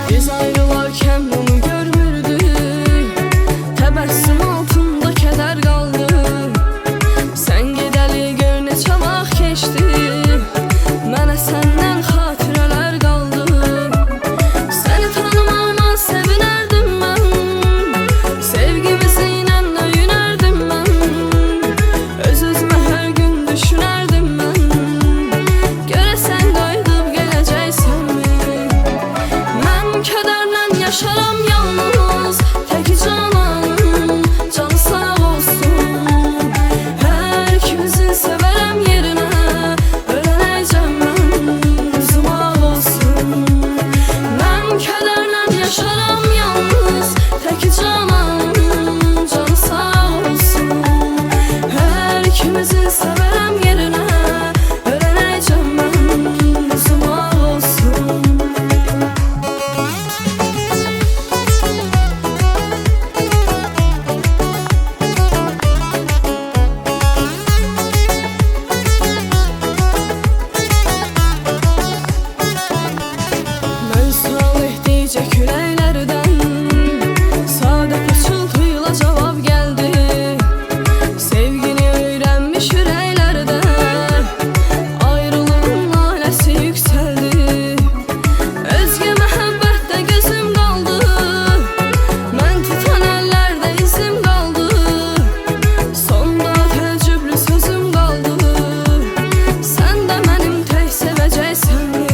Biz ayrılarken bunu görmürdük. Təbəssüm altında kədər qaldı. Sən gedəli gör neçə vaxt keçdi. Mənə səndən xatirələr qaldı. Səni tanımağına sevinərdim mən. Sevgimizi ilə öyünərdim mən. Öz-özümə hər gün düşünərdim mən. Görəsən qayıdıb gələcəksənmi? Mən kədərlə yaşaram yalnız, tək canım, canı sağ olsun. Hər ikimizin sevərəm yerinə, ölənəcəm mən, uzmaq olsun. Mən kədərlə yaşaram yalnız, tək canım, canı sağ olsun. Hər ikimizin sevərəm yerinə, ölənəcəm mən, uzmaq olsun. Mən sual etdikcə küləklərdən sadə pıçıltıyla cavab gəldi. Sevgini öyrənmiş ürəklərdə ayrılığın naləsi yüksəldi. Özgə məhəbbətdə gözüm qaldı. Mən tutan əllərdə izim qaldı. Sonda təəccüblü sözüm qaldı. Sən də mənim tək sevəcəksənmi?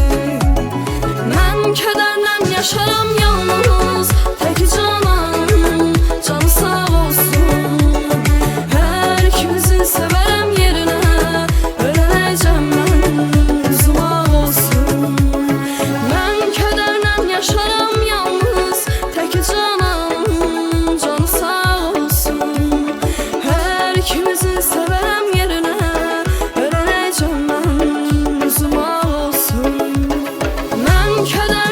Mən kədərlə yaşaram yalnız, tək canım, canı sağ olsun. Hər ikimizin sevərəm yerinə, ölənəcəm mən, uzmaq olsun. Mən kədərlə yaşaram yalnız, tək canım, canı sağ olsun. Hər ikimizin sevərəm yerinə, ölənəcəm mən, uzmaq olsun. Mən kədər